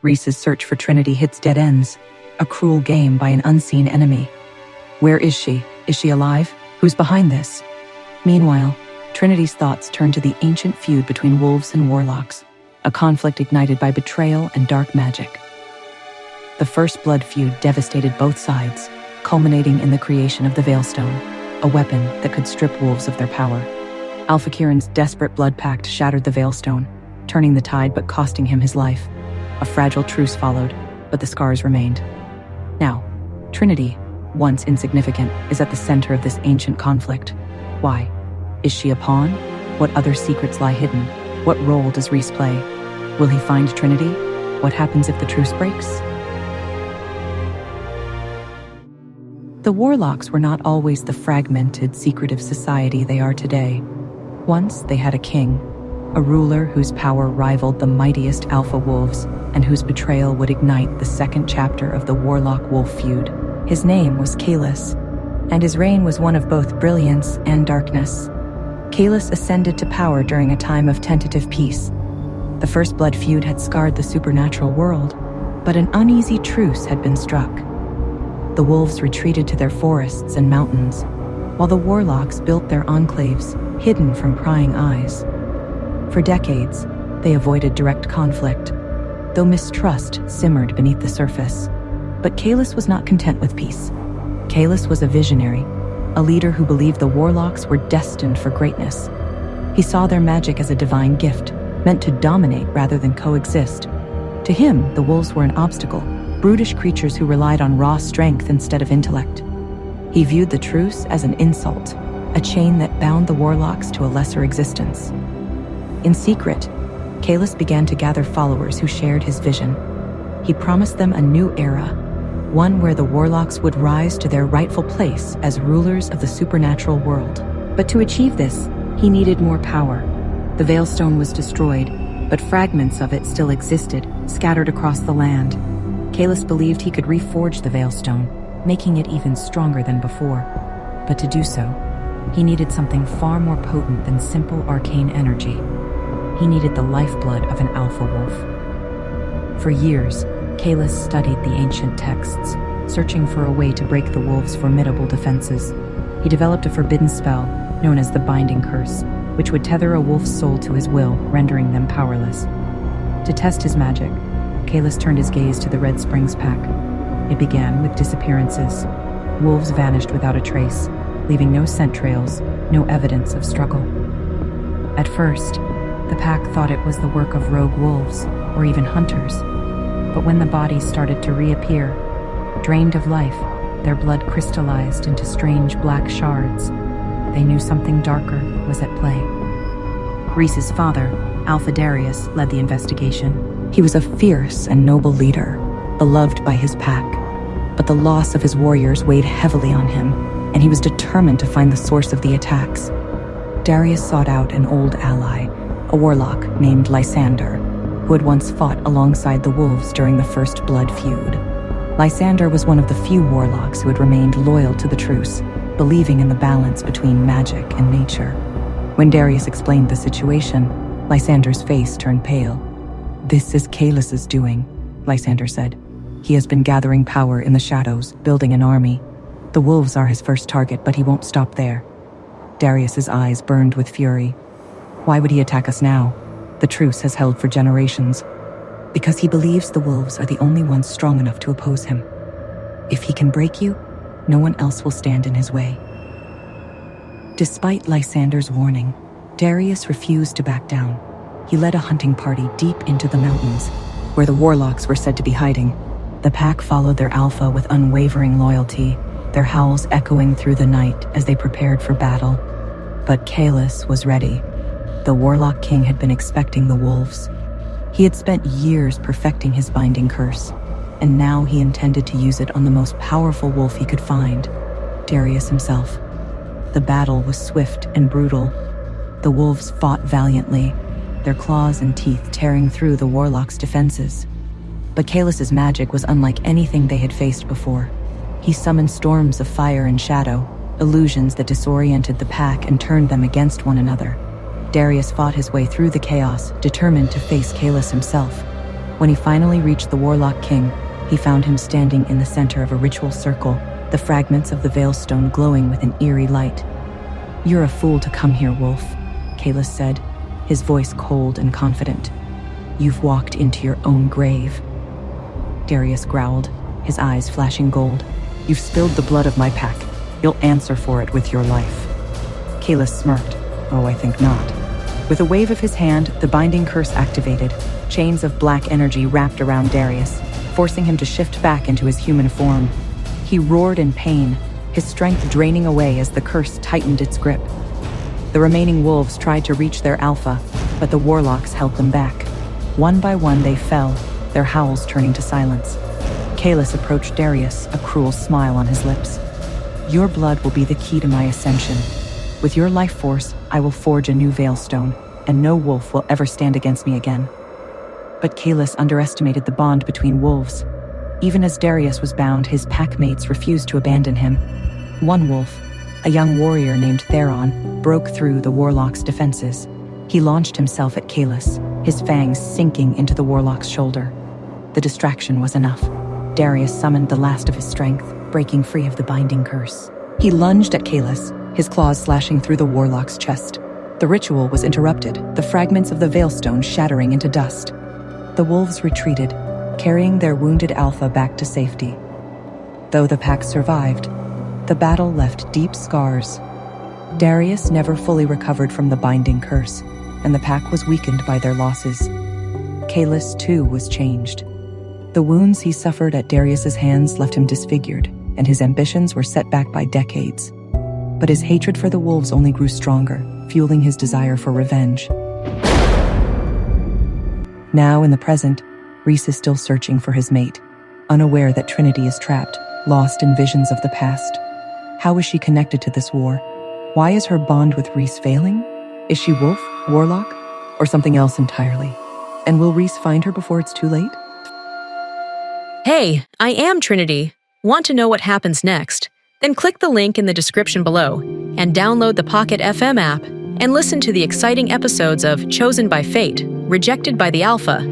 Reece's search for Trinity hits dead ends. A cruel game by an unseen enemy. Where is she? Is she alive? Who's behind this? Meanwhile, Trinity's thoughts turn to the ancient feud between wolves and warlocks, a conflict ignited by betrayal and dark magic. The First Blood feud devastated both sides, culminating in the creation of the Veilstone, a weapon that could strip wolves of their power. Alpha Kieran's desperate blood pact shattered the Veilstone, turning the tide but costing him his life. A fragile truce followed, but the scars remained. Now, Trinity, once insignificant, is at the center of this ancient conflict. Why? Is she a pawn? What other secrets lie hidden? What role does Reece play? Will he find Trinity? What happens if the truce breaks? The Warlocks were not always the fragmented, secretive society they are today. Once they had a king, a ruler whose power rivaled the mightiest alpha wolves and whose betrayal would ignite the second chapter of the Warlock-Wolf feud. His name was Caelus, and his reign was one of both brilliance and darkness. Caelus ascended to power during a time of tentative peace. The First Blood feud had scarred the supernatural world, but an uneasy truce had been struck. The wolves retreated to their forests and mountains, while the warlocks built their enclaves, hidden from prying eyes. For decades, they avoided direct conflict, though mistrust simmered beneath the surface. But Caelus was not content with peace. Caelus was a visionary, a leader who believed the warlocks were destined for greatness. He saw their magic as a divine gift, meant to dominate rather than coexist. To him, the wolves were an obstacle, brutish creatures who relied on raw strength instead of intellect. He viewed the truce as an insult, a chain that bound the warlocks to a lesser existence. In secret, Caelus began to gather followers who shared his vision. He promised them a new era, one where the warlocks would rise to their rightful place as rulers of the supernatural world. But to achieve this, he needed more power. The Veilstone was destroyed, but fragments of it still existed, scattered across the land. Caelus believed he could reforge the Veilstone, making it even stronger than before. But to do so, he needed something far more potent than simple arcane energy. He needed the lifeblood of an alpha wolf. For years, Caelus studied the ancient texts, searching for a way to break the wolves' formidable defenses. He developed a forbidden spell, known as the Binding Curse, which would tether a wolf's soul to his will, rendering them powerless. To test his magic, Caelus turned his gaze to the Red Springs pack. It began with disappearances. Wolves vanished without a trace, leaving no scent trails, no evidence of struggle. At first, the pack thought it was the work of rogue wolves, or even hunters. But when the bodies started to reappear, drained of life, their blood crystallized into strange black shards, they knew something darker was at play. Reece's father, Alpha Darius, led the investigation. He was a fierce and noble leader, beloved by his pack. But the loss of his warriors weighed heavily on him, and he was determined to find the source of the attacks. Darius sought out an old ally, a warlock named Lysander, who had once fought alongside the wolves during the First Blood feud. Lysander was one of the few warlocks who had remained loyal to the truce, believing in the balance between magic and nature. When Darius explained the situation, Lysander's face turned pale. "This is Caelus's doing," Lysander said. "He has been gathering power in the shadows, building an army. The wolves are his first target, but he won't stop there." Darius's eyes burned with fury. "Why would he attack us now? The truce has held for generations." "Because he believes the wolves are the only ones strong enough to oppose him. If he can break you, no one else will stand in his way." Despite Lysander's warning, Darius refused to back down. He led a hunting party deep into the mountains, where the warlocks were said to be hiding. The pack followed their alpha with unwavering loyalty, their howls echoing through the night as they prepared for battle. But Caelus was ready. The Warlock King had been expecting the wolves. He had spent years perfecting his binding curse, and now he intended to use it on the most powerful wolf he could find, Darius himself. The battle was swift and brutal. The wolves fought valiantly, their claws and teeth tearing through the Warlock's defenses. But Caelus's magic was unlike anything they had faced before. He summoned storms of fire and shadow, illusions that disoriented the pack and turned them against one another. Darius fought his way through the chaos, determined to face Caelus himself. When he finally reached the Warlock King, he found him standing in the center of a ritual circle, the fragments of the Veilstone glowing with an eerie light. "You're a fool to come here, Wolf," Caelus said, his voice cold and confident. "You've walked into your own grave." Darius growled, his eyes flashing gold. "You've spilled the blood of my pack. You'll answer for it with your life." Caelus smirked. "Oh, I think not." With a wave of his hand, the binding curse activated. Chains of black energy wrapped around Darius, forcing him to shift back into his human form. He roared in pain, his strength draining away as the curse tightened its grip. The remaining wolves tried to reach their alpha, but the warlocks held them back. One by one they fell, their howls turning to silence. Caelus approached Darius, a cruel smile on his lips. "Your blood will be the key to my ascension. With your life force, I will forge a new Veilstone, and no wolf will ever stand against me again." But Caelus underestimated the bond between wolves. Even as Darius was bound, his packmates refused to abandon him. One wolf, a young warrior named Theron, broke through the warlock's defenses. He launched himself at Caelus, his fangs sinking into the warlock's shoulder. The distraction was enough. Darius summoned the last of his strength, breaking free of the binding curse. He lunged at Caelus, his claws slashing through the warlock's chest. The ritual was interrupted, the fragments of the Veilstone shattering into dust. The wolves retreated, carrying their wounded alpha back to safety. Though the pack survived, the battle left deep scars. Darius never fully recovered from the binding curse, and the pack was weakened by their losses. Caelus, too, was changed. The wounds he suffered at Darius's hands left him disfigured, and his ambitions were set back by decades. But his hatred for the wolves only grew stronger, fueling his desire for revenge. Now, in the present, Reece is still searching for his mate, unaware that Trinity is trapped, lost in visions of the past. How is she connected to this war? Why is her bond with Reece failing? Is she Wolf, Warlock, or something else entirely? And will Reece find her before it's too late? Hey, I am Trinity. Want to know what happens next? Then click the link in the description below and download the Pocket FM app and listen to the exciting episodes of Chosen by Fate, Rejected by the Alpha.